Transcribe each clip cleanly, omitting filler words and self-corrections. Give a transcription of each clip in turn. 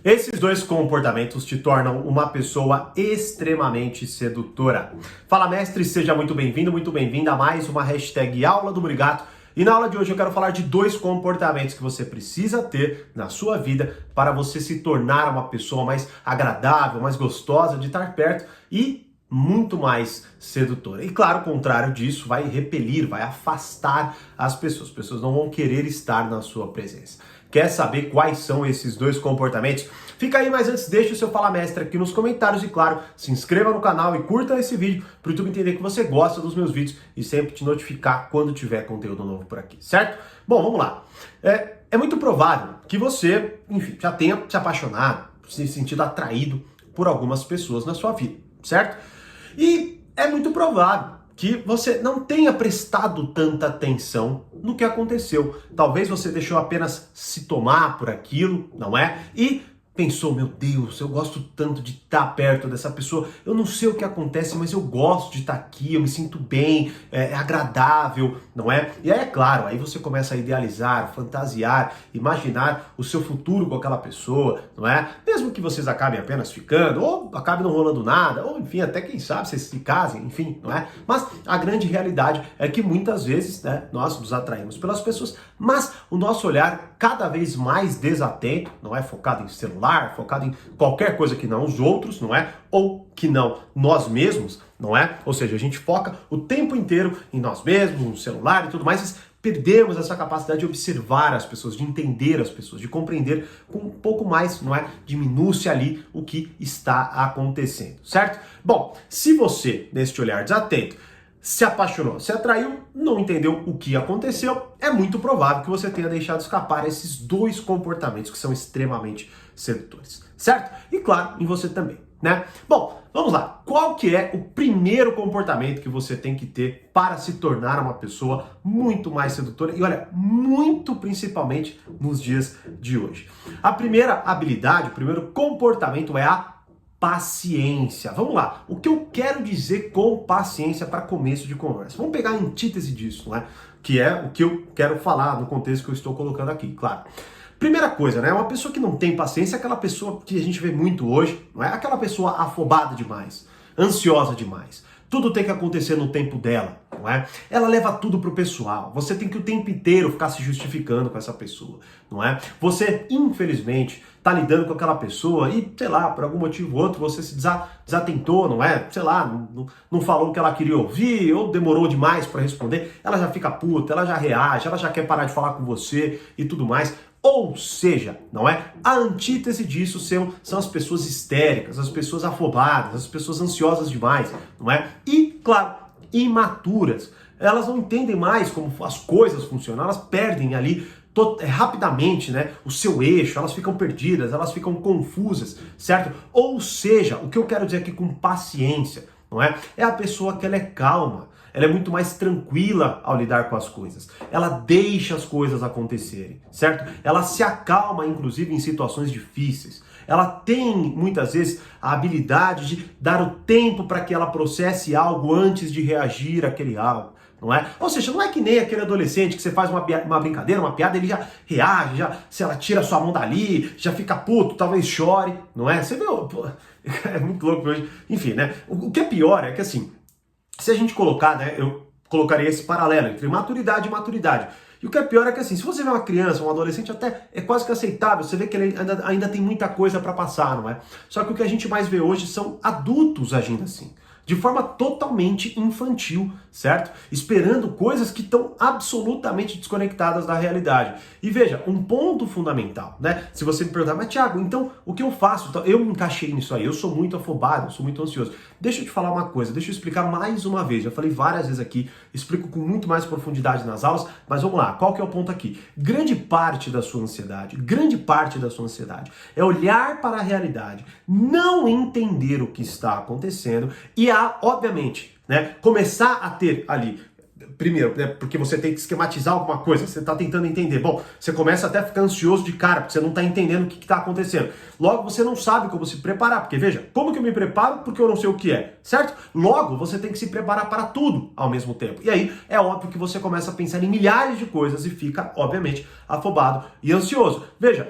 Esses dois comportamentos te tornam uma pessoa extremamente sedutora. Fala, mestre, seja muito bem-vindo, muito bem-vinda a mais uma hashtag Aula do Brigato. E na aula de hoje eu quero falar de dois comportamentos que você precisa ter na sua vida para você se tornar uma pessoa mais agradável, mais gostosa de estar perto e muito mais sedutora. E claro, o contrário disso vai repelir, vai afastar as pessoas. As pessoas não vão querer estar na sua presença. Quer saber quais são esses dois comportamentos? Fica aí, mas antes deixa o seu Fala Mestre aqui nos comentários e claro, se inscreva no canal e curta esse vídeo para o YouTube entender que você gosta dos meus vídeos e sempre te notificar quando tiver conteúdo novo por aqui, certo? Bom, vamos lá. É muito provável que você, enfim, já tenha se apaixonado, se sentido atraído por algumas pessoas na sua vida, certo? E é muito provável que você não tenha prestado tanta atenção no que aconteceu. Talvez você deixou apenas se tomar por aquilo, não é? E pensou, meu Deus, eu gosto tanto de estar perto dessa pessoa, eu não sei o que acontece, mas eu gosto de estar aqui, eu me sinto bem, é agradável, não é? E aí, é claro, aí você começa a idealizar, fantasiar, imaginar o seu futuro com aquela pessoa, não é? Mesmo que vocês acabem apenas ficando, ou acabem não rolando nada, ou enfim, até quem sabe, vocês se casem, enfim, não é? Mas a grande realidade é que muitas vezes, né, nós nos atraímos pelas pessoas, mas o nosso olhar cada vez mais desatento, não é? Focado em celular, focado em qualquer coisa que não os outros, não é? Ou que não nós mesmos, não é? Ou seja, a gente foca o tempo inteiro em nós mesmos, no celular e tudo mais, mas perdemos essa capacidade de observar as pessoas, de entender as pessoas, de compreender com um pouco mais, não é? De minúcia ali o que está acontecendo, certo? Bom, se você, neste olhar desatento, se apaixonou, se atraiu, não entendeu o que aconteceu, é muito provável que você tenha deixado escapar esses dois comportamentos que são extremamente sedutores, certo? E claro, em você também, né? Bom, vamos lá. Qual que é o primeiro comportamento que você tem que ter para se tornar uma pessoa muito mais sedutora? E olha, muito principalmente nos dias de hoje. A primeira habilidade, o primeiro comportamento é a paciência. Vamos lá. O que eu quero dizer com paciência para começo de conversa? Vamos pegar a antítese disso, não é? Que é o que eu quero falar no contexto que eu estou colocando aqui, claro. Primeira coisa, né? Uma pessoa que não tem paciência é aquela pessoa que a gente vê muito hoje, não é? Aquela pessoa afobada demais, ansiosa demais. Tudo tem que acontecer no tempo dela, não é? Ela leva tudo pro pessoal. Você tem que o tempo inteiro ficar se justificando com essa pessoa, não é? Você, infelizmente, tá lidando com aquela pessoa e, sei lá, por algum motivo ou outro, você se desatentou, não é? Sei lá, não falou o que ela queria ouvir ou demorou demais para responder. Ela já fica puta, ela já reage, ela já quer parar de falar com você e tudo mais. Ou seja, não é? A antítese disso são as pessoas histéricas, as pessoas afobadas, as pessoas ansiosas demais, não é? E, claro, imaturas. Elas não entendem mais como as coisas funcionam, elas perdem ali rapidamente, né, o seu eixo, elas ficam perdidas, elas ficam confusas, certo? Ou seja, o que eu quero dizer aqui com paciência, não é? É a pessoa que ela é calma. Ela é muito mais tranquila ao lidar com as coisas. Ela deixa as coisas acontecerem, certo? Ela se acalma, inclusive, em situações difíceis. Ela tem, muitas vezes, a habilidade de dar o tempo para que ela processe algo antes de reagir àquele algo, não é? Ou seja, não é que nem aquele adolescente que você faz uma brincadeira, uma piada, ele já reage, se ela tira a sua mão dali, já fica puto, talvez chore, não é? Você vê, pô, é muito louco hoje. Enfim, né? O que é pior é que, assim, se a gente colocar, né, eu colocaria esse paralelo entre maturidade e maturidade. E o que é pior é que, assim, se você vê uma criança, um adolescente, até é quase que aceitável, você vê que ele ainda tem muita coisa para passar, não é? Só que o que a gente mais vê hoje são adultos agindo assim, de forma totalmente infantil, certo? Esperando coisas que estão absolutamente desconectadas da realidade. E veja, um ponto fundamental, né? Se você me perguntar, mas Thiago, então o que eu faço? Então, eu me encaixei nisso aí, eu sou muito afobado, eu sou muito ansioso. Deixa eu te falar uma coisa, deixa eu explicar mais uma vez. Já falei várias vezes aqui, explico com muito mais profundidade nas aulas, mas vamos lá, qual que é o ponto aqui? Grande parte da sua ansiedade é olhar para a realidade, não entender o que está acontecendo e, obviamente, né, começar a ter ali, primeiro, né, porque você tem que esquematizar alguma coisa, você está tentando entender. Bom, você começa até a ficar ansioso de cara, porque você não está entendendo o que está acontecendo. Logo, você não sabe como se preparar, porque veja, como que eu me preparo porque eu não sei o que é, certo? Logo, você tem que se preparar para tudo ao mesmo tempo. E aí, é óbvio que você começa a pensar em milhares de coisas e fica, obviamente, afobado e ansioso. Veja,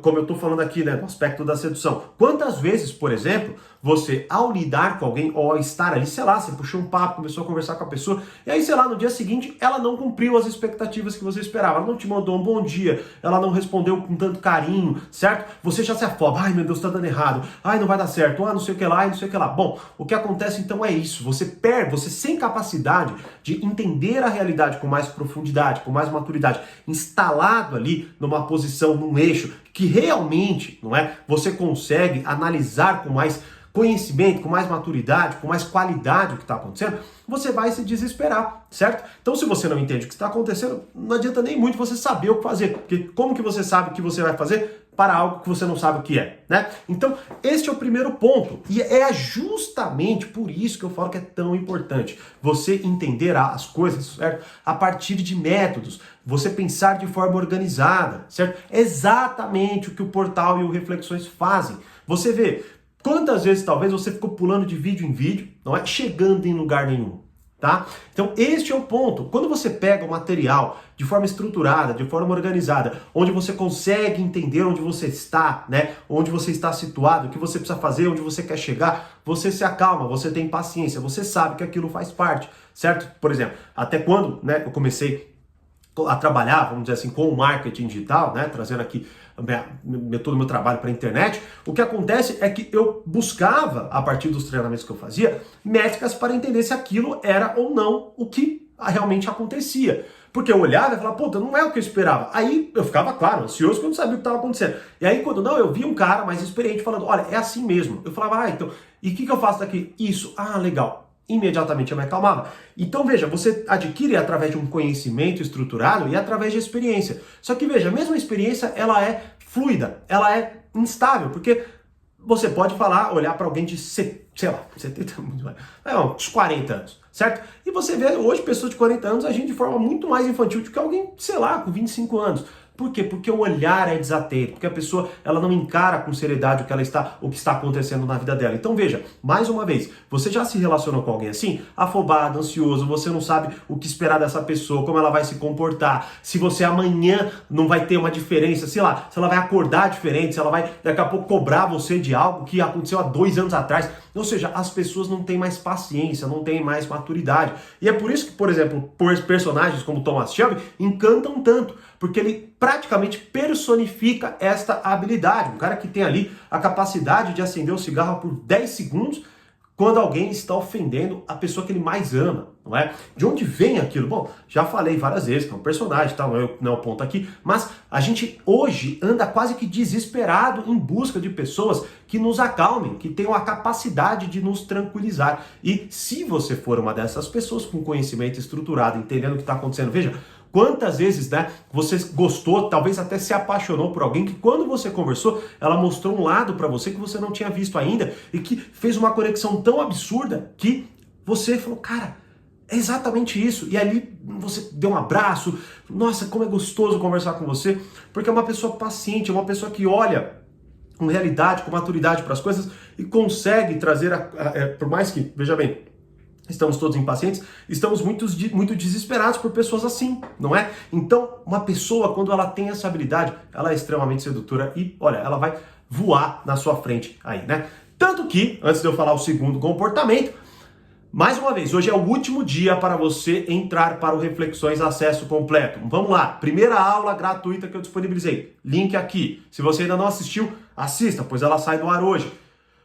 como eu estou falando aqui, né, no aspecto da sedução. Quantas vezes, por exemplo, você, ao lidar com alguém, ou ao estar ali, sei lá, você puxou um papo, começou a conversar com a pessoa, e aí, sei lá, no dia seguinte, ela não cumpriu as expectativas que você esperava, ela não te mandou um bom dia, ela não respondeu com tanto carinho, certo? Você já se afoba, ai meu Deus, tá dando errado, ai não vai dar certo, não sei o que lá, não sei o que lá. Bom, o que acontece então é isso, você sem capacidade de entender a realidade com mais profundidade, com mais maturidade, instalado ali numa posição, num eixo, que realmente, não é, você consegue analisar com mais conhecimento, com mais maturidade, com mais qualidade o que está acontecendo, você vai se desesperar, certo? Então, se você não entende o que está acontecendo, não adianta nem muito você saber o que fazer, porque como que você sabe o que você vai fazer para algo que você não sabe o que é, né? Então, este é o primeiro ponto, e é justamente por isso que eu falo que é tão importante você entender as coisas, certo? A partir de métodos, você pensar de forma organizada, certo? É exatamente o que o portal e o Reflexões fazem. Você vê quantas vezes talvez você ficou pulando de vídeo em vídeo, não é chegando em lugar nenhum, tá? Então este é o ponto. Quando você pega o material de forma estruturada, de forma organizada, onde você consegue entender onde você está, né? Onde você está situado, o que você precisa fazer, onde você quer chegar, você se acalma, você tem paciência, você sabe que aquilo faz parte, certo? Por exemplo, até quando, né, eu comecei a trabalhar, vamos dizer assim, com o marketing digital, né, trazendo aqui todo o meu trabalho para a internet, o que acontece é que eu buscava, a partir dos treinamentos que eu fazia, métricas para entender se aquilo era ou não o que realmente acontecia. Porque eu olhava e falava, puta, não é o que eu esperava. Aí eu ficava, claro, ansioso, porque eu não sabia o que estava acontecendo. E aí quando não, eu via um cara mais experiente falando, olha, é assim mesmo. Eu falava, então, e o que eu faço daqui? Isso, legal. Imediatamente eu me acalmava. Então veja, você adquire através de um conhecimento estruturado e através de experiência. Só que veja, mesmo a experiência, ela é fluida, ela é instável, porque você pode olhar para alguém de, sei lá, 70, uns 40 anos, certo? E você vê hoje pessoas de 40 anos agindo de forma muito mais infantil do que alguém, sei lá, com 25 anos. Por quê? Porque o olhar é desatento, porque a pessoa ela não encara com seriedade o que está acontecendo na vida dela. Então veja, mais uma vez, você já se relacionou com alguém assim? Afobado, ansioso, você não sabe o que esperar dessa pessoa, como ela vai se comportar, se você amanhã não vai ter uma diferença, sei lá, se ela vai acordar diferente, se ela vai daqui a pouco cobrar você de algo que aconteceu há 2 anos atrás. Ou seja, as pessoas não têm mais paciência, não têm mais maturidade. E é por isso que, por exemplo, personagens como Thomas Shelby encantam tanto, porque ele praticamente personifica esta habilidade. Um cara que tem ali a capacidade de acender o cigarro por 10 segundos quando alguém está ofendendo a pessoa que ele mais ama, não é? De onde vem aquilo? Bom, já falei várias vezes que é um personagem, tá? Não é o ponto aqui, mas a gente hoje anda quase que desesperado em busca de pessoas que nos acalmem, que tenham a capacidade de nos tranquilizar. E se você for uma dessas pessoas com conhecimento estruturado, entendendo o que está acontecendo, veja, quantas vezes, né, você gostou, talvez até se apaixonou por alguém que quando você conversou, ela mostrou um lado para você que você não tinha visto ainda e que fez uma conexão tão absurda que você falou, cara, é exatamente isso. E ali você deu um abraço, nossa, como é gostoso conversar com você, porque é uma pessoa paciente, é uma pessoa que olha com realidade, com maturidade para as coisas e consegue trazer, por mais que, veja bem, estamos todos impacientes, estamos muito desesperados por pessoas assim, não é? Então, uma pessoa, quando ela tem essa habilidade, ela é extremamente sedutora e, olha, ela vai voar na sua frente aí, né? Tanto que, antes de eu falar o segundo comportamento, mais uma vez, hoje é o último dia para você entrar para o Reflexões Acesso Completo. Vamos lá, primeira aula gratuita que eu disponibilizei, link aqui. Se você ainda não assistiu, assista, pois ela sai do ar hoje.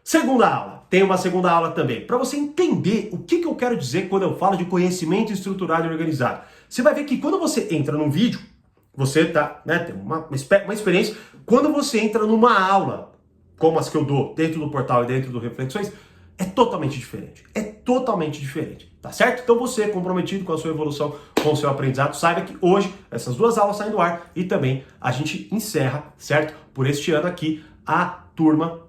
Segunda aula, tem uma segunda aula também, para você entender o que eu quero dizer quando eu falo de conhecimento estruturado e organizado. Você vai ver que quando você entra num vídeo, você tem uma experiência, quando você entra numa aula, como as que eu dou dentro do portal e dentro do Reflexões, é totalmente diferente. É totalmente diferente, tá certo? Então você, comprometido com a sua evolução, com o seu aprendizado, saiba que hoje essas 2 aulas saem do ar e também a gente encerra, certo? Por este ano aqui, a turma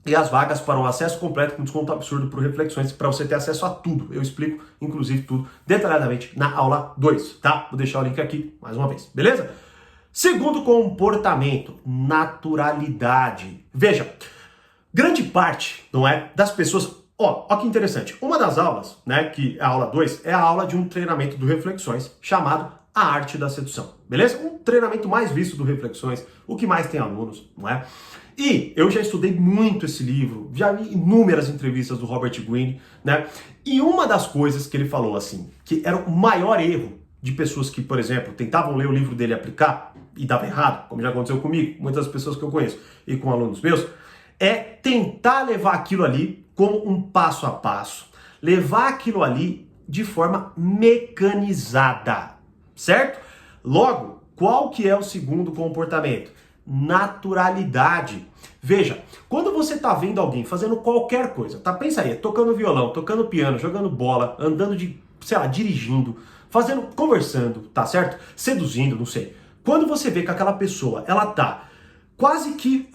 e as vagas para o acesso completo com desconto absurdo para o Reflexões, para você ter acesso a tudo. Eu explico, inclusive, tudo detalhadamente na aula 2, tá? Vou deixar o link aqui mais uma vez, beleza? Segundo comportamento, naturalidade. Veja, grande parte, não é, das pessoas... Ó que interessante. Uma das aulas, né, que é a aula 2, é a aula de um treinamento do Reflexões chamado a arte da sedução, beleza? Um treinamento mais visto do Reflexões, o que mais tem alunos, não é? E eu já estudei muito esse livro, já vi inúmeras entrevistas do Robert Greene, né? E uma das coisas que ele falou, assim, que era o maior erro de pessoas que, por exemplo, tentavam ler o livro dele e aplicar e dava errado, como já aconteceu comigo, muitas pessoas que eu conheço e com alunos meus, é tentar levar aquilo ali como um passo a passo, levar aquilo ali de forma mecanizada, certo? Logo, qual que é o segundo comportamento? Naturalidade. Veja, quando você tá vendo alguém fazendo qualquer coisa, tá? Pensa aí, tocando violão, tocando piano, jogando bola, andando dirigindo, conversando, tá certo? Seduzindo, não sei. Quando você vê que aquela pessoa, ela tá quase que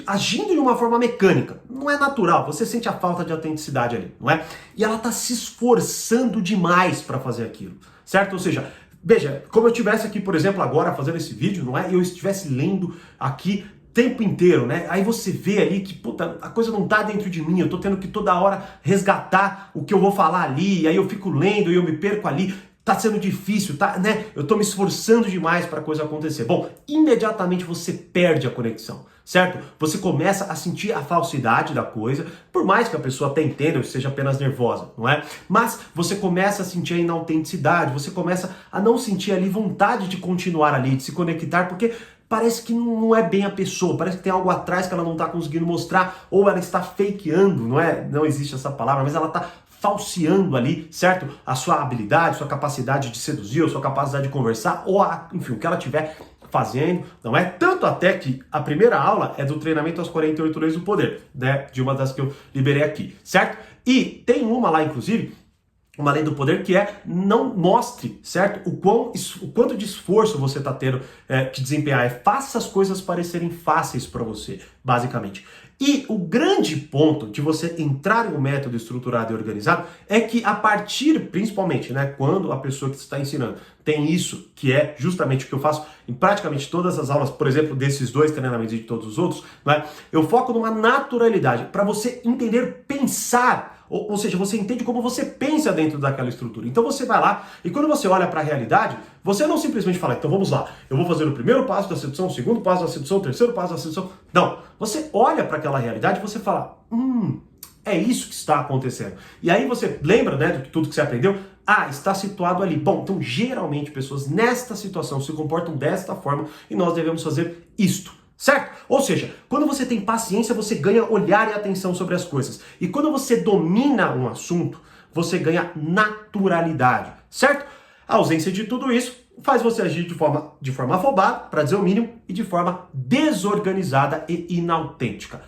agindo de uma forma mecânica, não é natural, você sente a falta de autenticidade ali, não é? E ela tá se esforçando demais para fazer aquilo, certo? Ou seja, veja, como eu estivesse aqui, por exemplo, agora fazendo esse vídeo, não é? E eu estivesse lendo aqui o tempo inteiro, né? Aí você vê ali que, puta, a coisa não tá dentro de mim, eu tô tendo que toda hora resgatar o que eu vou falar ali, aí eu fico lendo e eu me perco ali. Tá sendo difícil, tá, né? Eu tô me esforçando demais para a coisa acontecer. Bom, imediatamente você perde a conexão, certo? Você começa a sentir a falsidade da coisa, por mais que a pessoa até entenda ou seja apenas nervosa, não é? Mas você começa a sentir a inautenticidade, você começa a não sentir ali vontade de continuar ali, de se conectar, porque parece que não é bem a pessoa, parece que tem algo atrás que ela não está conseguindo mostrar, ou ela está fakeando, não é? Não existe essa palavra, mas ela está falseando ali, certo? A sua habilidade, sua capacidade de seduzir, ou sua capacidade de conversar, ou enfim, o que ela estiver fazendo, não é? Tanto até que a primeira aula é do treinamento às 48 leis do poder, né? De uma das que eu liberei aqui, certo? E tem uma lá, inclusive, uma lei do poder que é não mostre, certo? O quanto de esforço você está tendo que desempenhar. Faça as coisas parecerem fáceis para você, basicamente. E o grande ponto de você entrar em um método estruturado e organizado é que a partir, principalmente, né, quando a pessoa que está ensinando tem isso, que é justamente o que eu faço em praticamente todas as aulas, por exemplo, desses 2 treinamentos e de todos os outros, né, eu foco numa naturalidade, para você entender pensar. Ou seja, você entende como você pensa dentro daquela estrutura. Então você vai lá e quando você olha para a realidade, você não simplesmente fala, então vamos lá, eu vou fazer o primeiro passo da sedução, o segundo passo da sedução, o terceiro passo da sedução. Não, você olha para aquela realidade e você fala, é isso que está acontecendo. E aí você lembra, né, de tudo que você aprendeu? Está situado ali. Bom, então geralmente pessoas nesta situação se comportam desta forma e nós devemos fazer isto. Certo? Ou seja, quando você tem paciência, você ganha olhar e atenção sobre as coisas. E quando você domina um assunto, você ganha naturalidade. Certo? A ausência de tudo isso faz você agir de forma afobada, para dizer o mínimo, e de forma desorganizada e inautêntica.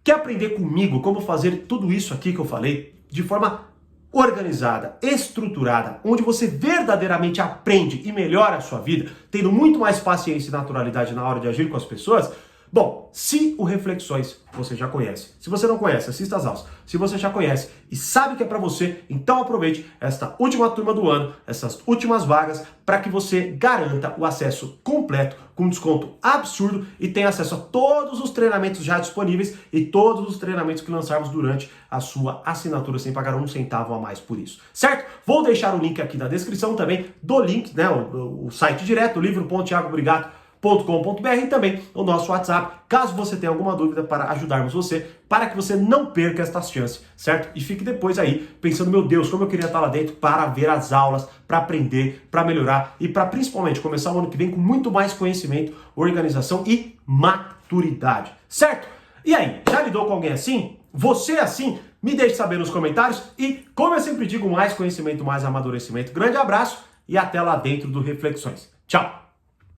Quer aprender comigo como fazer tudo isso aqui que eu falei de forma organizada, estruturada, onde você verdadeiramente aprende e melhora a sua vida, tendo muito mais paciência e naturalidade na hora de agir com as pessoas? Bom, se o Reflexões você já conhece, se você não conhece, assista às aulas. Se você já conhece e sabe que é para você, então aproveite esta última turma do ano, essas últimas vagas, para que você garanta o acesso completo, com desconto absurdo e tenha acesso a todos os treinamentos já disponíveis e todos os treinamentos que lançarmos durante a sua assinatura, sem pagar um centavo a mais por isso, certo? Vou deixar o link aqui na descrição também do link, né, o site direto, livro.thiagobrigato.com.br e também o nosso WhatsApp, caso você tenha alguma dúvida para ajudarmos você, para que você não perca estas chances, certo? E fique depois aí pensando, meu Deus, como eu queria estar lá dentro para ver as aulas, para aprender, para melhorar e para principalmente começar o ano que vem com muito mais conhecimento, organização e maturidade, certo? E aí, já lidou com alguém assim? Você assim? Me deixe saber nos comentários e, como eu sempre digo, mais conhecimento, mais amadurecimento. Grande abraço e até lá dentro do Reflexões. Tchau!